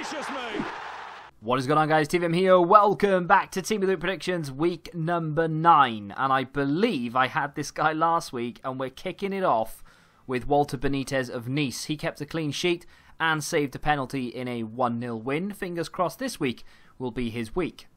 Gracious me! What is going on, guys? TVM here. Welcome back to Team of the Week Predictions week number 9. And I believe I had this guy last week, and we're kicking it off with Walter Benitez of Nice. He kept a clean sheet and saved a penalty in a 1-0 win. Fingers crossed this week will be his week.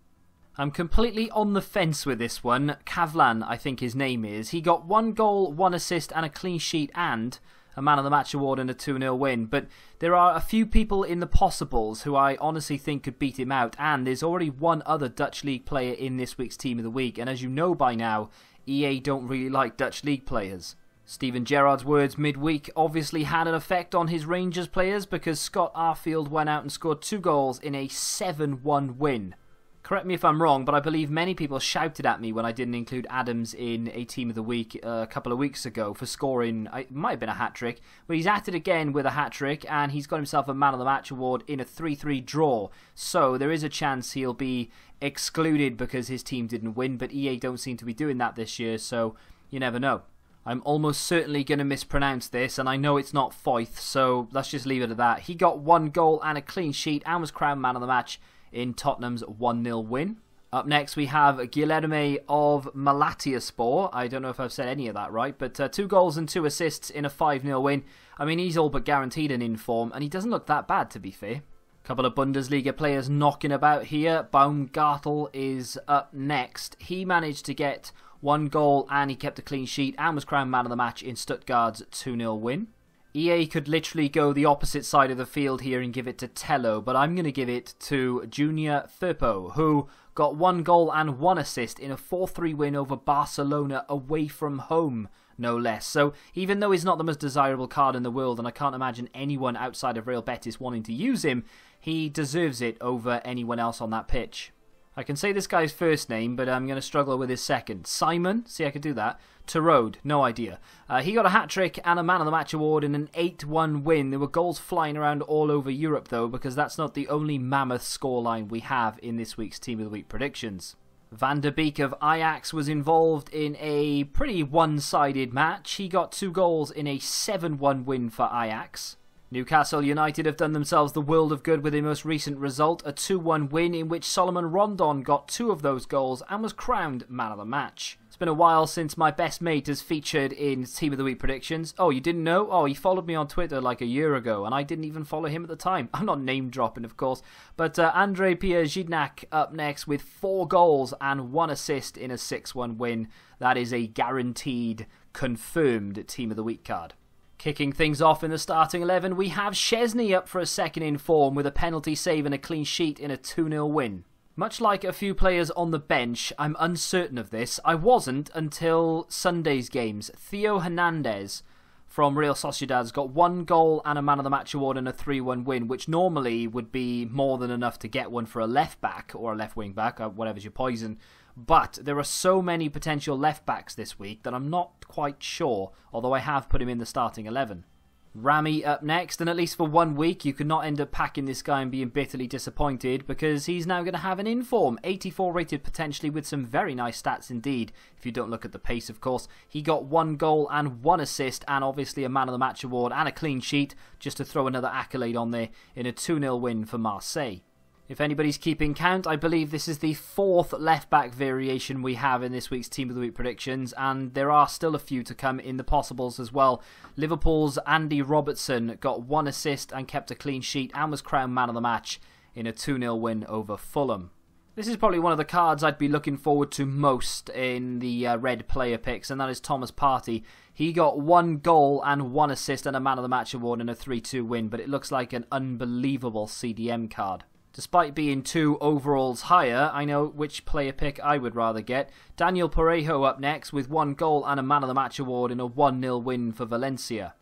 I'm completely on the fence with this one. Cavani, I think his name is. He got 1 goal, 1 assist and a clean sheet and a Man of the Match award and a 2-0 win. But there are a few people in the possibles who I honestly think could beat him out. And there's already one other Dutch League player in this week's Team of the Week. And as you know by now, EA don't really like Dutch League players. Steven Gerrard's words midweek obviously had an effect on his Rangers players because Scott Arfield went out and scored 2 goals in a 7-1 win. Correct me if I'm wrong, but I believe many people shouted at me when I didn't include Adams in a Team of the Week a couple of weeks ago for scoring, it might have been a hat-trick, but he's at it again with a hat-trick and he's got himself a Man of the Match award in a 3-3 draw. So there is a chance he'll be excluded because his team didn't win, but EA don't seem to be doing that this year, so you never know. I'm almost certainly going to mispronounce this, and I know it's not Foyth, so let's just leave it at that. He got 1 goal and a clean sheet and was crowned Man of the Match in Tottenham's 1-0 win. Up next we have Guilherme of Malatyaspor. I don't know if I've said any of that right, but 2 goals and 2 assists in a 5-0 win. I mean, he's all but guaranteed an inform, and he doesn't look that bad, to be fair. Couple of Bundesliga players knocking about here. Baumgartel is up next. He managed to get 1 goal and he kept a clean sheet and was crowned Man of the Match in Stuttgart's 2-0 win. EA could literally go the opposite side of the field here and give it to Tello, but I'm going to give it to Junior Firpo, who got 1 goal and 1 assist in a 4-3 win over Barcelona away from home, no less. So even though he's not the most desirable card in the world, and I can't imagine anyone outside of Real Betis wanting to use him, he deserves it over anyone else on that pitch. I can say this guy's first name, but I'm going to struggle with his second. Simon, see I could do that. Totw, no idea. He got a hat-trick and a Man of the Match award in an 8-1 win. There were goals flying around all over Europe though, because that's not the only mammoth scoreline we have in this week's Team of the Week predictions. Van der Beek of Ajax was involved in a pretty one-sided match. He got 2 goals in a 7-1 win for Ajax. Newcastle United have done themselves the world of good with their most recent result, a 2-1 win in which Solomon Rondon got 2 of those goals and was crowned Man of the Match. It's been a while since my best mate has featured in Team of the Week predictions. Oh, you didn't know? Oh, he followed me on Twitter like a year ago and I didn't even follow him at the time. I'm not name dropping, of course. But Andre Pierre-Gignac up next with 4 goals and 1 assist in a 6-1 win. That is a guaranteed, confirmed Team of the Week card. Kicking things off in the starting 11, we have Szczesny up for a second in form with a penalty save and a clean sheet in a 2-0 win. Much like a few players on the bench, I'm uncertain of this. I wasn't until Sunday's games. Theo Hernandez from Real Sociedad's got 1 goal and a Man of the Match award and a 3-1 win, which normally would be more than enough to get one for a left back or a left wing back, whatever's your poison. But there are so many potential left backs this week that I'm not quite sure, although I have put him in the starting 11. Rami up next, and at least for 1 week you could not end up packing this guy and being bitterly disappointed because he's now going to have an inform, 84 rated potentially with some very nice stats indeed, if you don't look at the pace of course. He got 1 goal and 1 assist and obviously a Man of the Match award and a clean sheet, just to throw another accolade on there in a 2-0 win for Marseille. If anybody's keeping count, I believe this is the 4th left-back variation we have in this week's Team of the Week predictions, and there are still a few to come in the possibles as well. Liverpool's Andy Robertson got 1 assist and kept a clean sheet and was crowned Man of the Match in a 2-0 win over Fulham. This is probably one of the cards I'd be looking forward to most in the red player picks, and that is Thomas Partey. He got 1 goal and 1 assist and a Man of the Match award in a 3-2 win, but it looks like an unbelievable CDM card. Despite being 2 overalls higher, I know which player pick I would rather get. Daniel Parejo up next with 1 goal and a Man of the Match award in a 1-0 win for Valencia.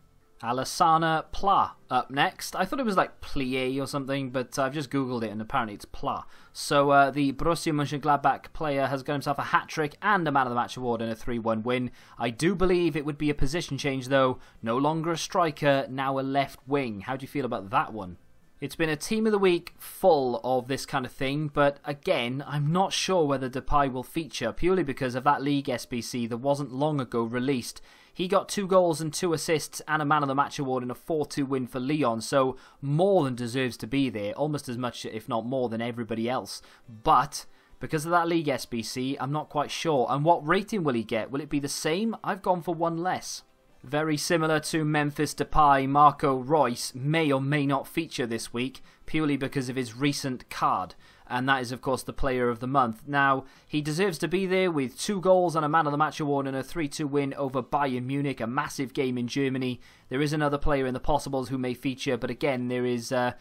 Alassane Pla up next. I thought it was like Plie or something, but I've just googled it and apparently it's Pla. So the Borussia Mönchengladbach player has got himself a hat-trick and a Man of the Match award in a 3-1 win. I do believe it would be a position change though. No longer a striker, now a left wing. How do you feel about that one? It's been a Team of the Week full of this kind of thing, but again, I'm not sure whether Depay will feature, purely because of that league SBC that wasn't long ago released. He got 2 goals and 2 assists and a Man of the Match award in a 4-2 win for Lyon, so more than deserves to be there, almost as much, if not more, than everybody else. But because of that league SBC, I'm not quite sure. And what rating will he get? Will it be the same? I've gone for 1 less. Very similar to Memphis Depay, Marco Reus may or may not feature this week, purely because of his recent card. And that is, of course, the player of the month. Now, he deserves to be there with 2 goals and a Man of the Match award and a 3-2 win over Bayern Munich, a massive game in Germany. There is another player in the possibles who may feature, but again, there's a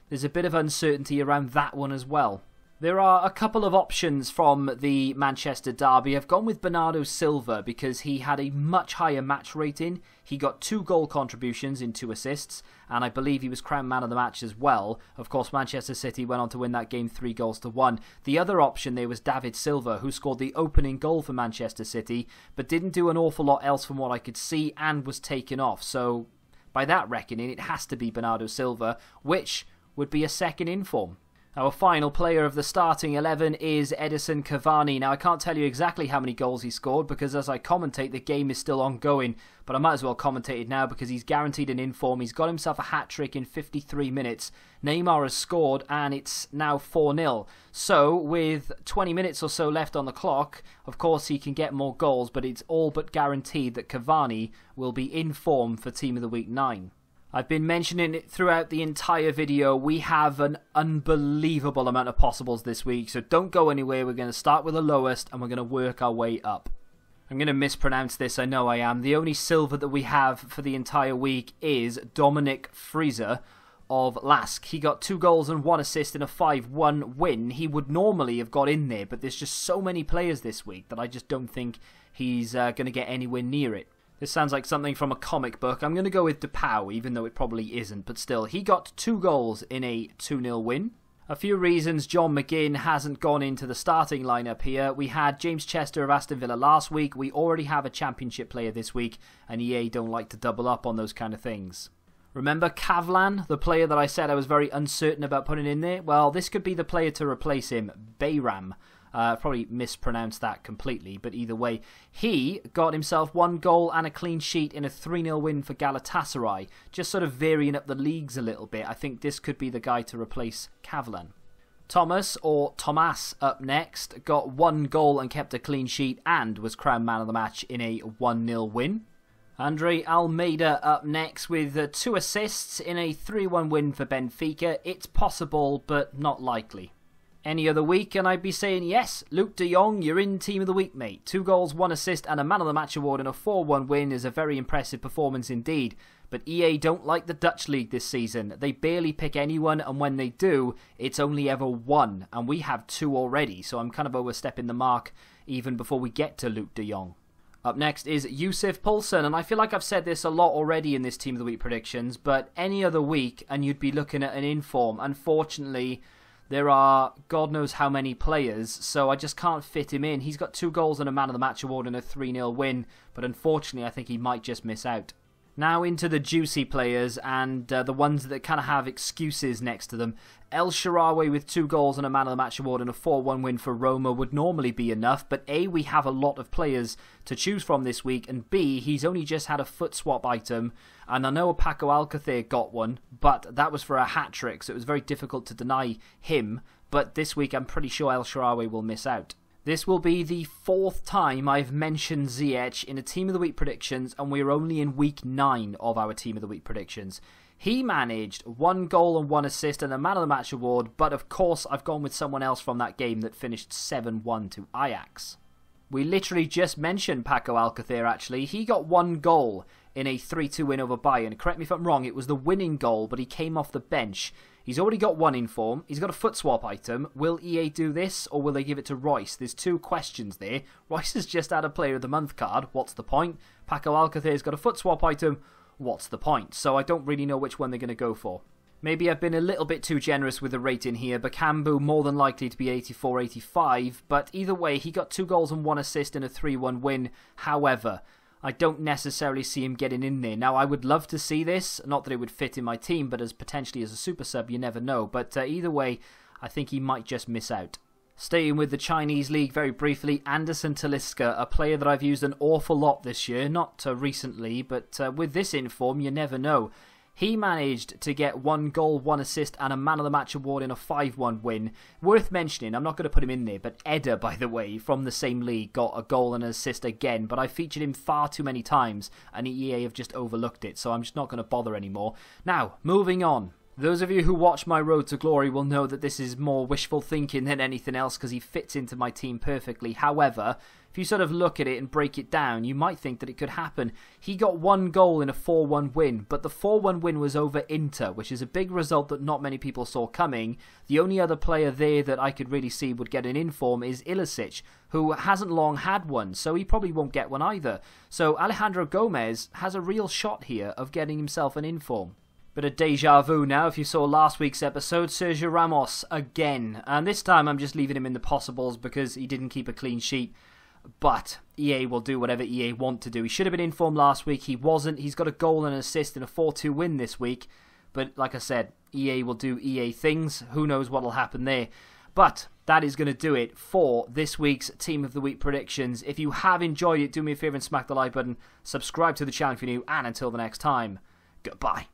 bit of uncertainty around that one as well. There are a couple of options from the Manchester derby. I've gone with Bernardo Silva because he had a much higher match rating. He got 2 goal contributions in 2 assists, and I believe he was crowned man of the match as well. Of course, Manchester City went on to win that game 3-1. The other option there was David Silva, who scored the opening goal for Manchester City, but didn't do an awful lot else from what I could see and was taken off. So, by that reckoning, it has to be Bernardo Silva, which would be a second inform. Our final player of the starting 11 is Edison Cavani. Now, I can't tell you exactly how many goals he scored because as I commentate, the game is still ongoing. But I might as well commentate it now because he's guaranteed an inform. He's got himself a hat-trick in 53 minutes. Neymar has scored and it's now 4-0. So, with 20 minutes or so left on the clock, of course he can get more goals, but it's all but guaranteed that Cavani will be in form for Team of the Week 9. I've been mentioning it throughout the entire video. We have an unbelievable amount of possibles this week, so don't go anywhere. We're going to start with the lowest and we're going to work our way up. I'm going to mispronounce this, I know I am. The only silver that we have for the entire week is Dominic Frieser of Lask. He got 2 goals and 1 assist in a 5-1 win. He would normally have got in there, but there's just so many players this week that I just don't think he's going to get anywhere near it. This sounds like something from a comic book. I'm going to go with Totw, even though it probably isn't. But still, he got 2 goals in a 2-0 win. A few reasons John McGinn hasn't gone into the starting lineup here. We had James Chester of Aston Villa last week. We already have a championship player this week. And EA don't like to double up on those kind of things. Remember Cavlan, the player that I said I was very uncertain about putting in there? Well, this could be the player to replace him, Bayram. Probably mispronounced that completely, but either way, he got himself 1 goal and a clean sheet in a 3-0 win for Galatasaray. Just sort of varying up the leagues a little bit. I think this could be the guy to replace Cavlan. Thomas, or Tomas, up next, got 1 goal and kept a clean sheet and was crowned man of the match in a 1-0 win. Andre Almeida up next with 2 assists in a 3-1 win for Benfica. It's possible, but not likely. Any other week and I'd be saying, yes, Luke de Jong, you're in Team of the Week, mate. 2 goals, 1 assist and a Man of the Match award and a 4-1 win is a very impressive performance indeed. But EA don't like the Dutch League this season. They barely pick anyone, and when they do, it's only ever 1. And we have 2 already, so I'm kind of overstepping the mark even before we get to Luke de Jong. Up next is Yusuf Poulsen, and I feel like I've said this a lot already in this Team of the Week predictions, but any other week and you'd be looking at an inform. Unfortunately, there are God knows how many players, so I just can't fit him in. He's got 2 goals and a Man of the Match award and a 3-0 win, but unfortunately I think he might just miss out. Now into the juicy players and the ones that kind of have excuses next to them. El Shaarawy with 2 goals and a Man of the Match award and a 4-1 win for Roma would normally be enough, but A, we have a lot of players to choose from this week, and B, he's only just had a foot swap item, and I know Paco Alcacer got one, but that was for a hat-trick, so it was very difficult to deny him, but this week I'm pretty sure El Shaarawy will miss out. This will be the 4th time I've mentioned Ziyech in a Team of the Week predictions, and we're only in week 9 of our Team of the Week predictions. He managed 1 goal and 1 assist and a Man of the Match award, but of course I've gone with someone else from that game that finished 7-1 to Ajax. We literally just mentioned Paco Alcacer actually. He got 1 goal in a 3-2 win over Bayern. Correct me if I'm wrong, it was the winning goal, but he came off the bench. He's already got 1 inform. He's got a foot swap item. Will EA do this, or will they give it to Reus? There's 2 questions there. Reus has just had a Player of the Month card. What's the point? Paco Alcacer's got a foot swap item. What's the point? So I don't really know which one they're going to go for. Maybe I've been a little bit too generous with the rating here. Bakambu more than likely to be 84-85. But either way, he got 2 goals and 1 assist in a 3-1 win. However, I don't necessarily see him getting in there. Now, I would love to see this. Not that it would fit in my team, but as potentially as a super sub, you never know. But either way, I think he might just miss out. Staying with the Chinese league very briefly, Anderson Talisca, a player that I've used an awful lot this year, not recently, but with this inform, you never know. He managed to get 1 goal, 1 assist and a Man of the Match award in a 5-1 win. Worth mentioning, I'm not going to put him in there, but Eder, by the way, from the same league, got a goal and an assist again, but I featured him far too many times and EA have just overlooked it, so I'm just not going to bother anymore. Now, moving on. Those of you who watch my Road to Glory will know that this is more wishful thinking than anything else because he fits into my team perfectly. However, if you sort of look at it and break it down, you might think that it could happen. He got 1 goal in a 4-1 win, but the 4-1 win was over Inter, which is a big result that not many people saw coming. The only other player there that I could really see would get an inform is Ilicic, who hasn't long had one, so he probably won't get one either. So Alejandro Gomez has a real shot here of getting himself an inform. Bit of deja vu now if you saw last week's episode. Sergio Ramos again. And this time I'm just leaving him in the possibles because he didn't keep a clean sheet. But EA will do whatever EA want to do. He should have been in form last week. He wasn't. He's got a goal and an assist in a 4-2 win this week. But like I said, EA will do EA things. Who knows what will happen there. But that is going to do it for this week's Team of the Week predictions. If you have enjoyed it, do me a favour and smack the like button. Subscribe to the channel if you're new. And until the next time, goodbye.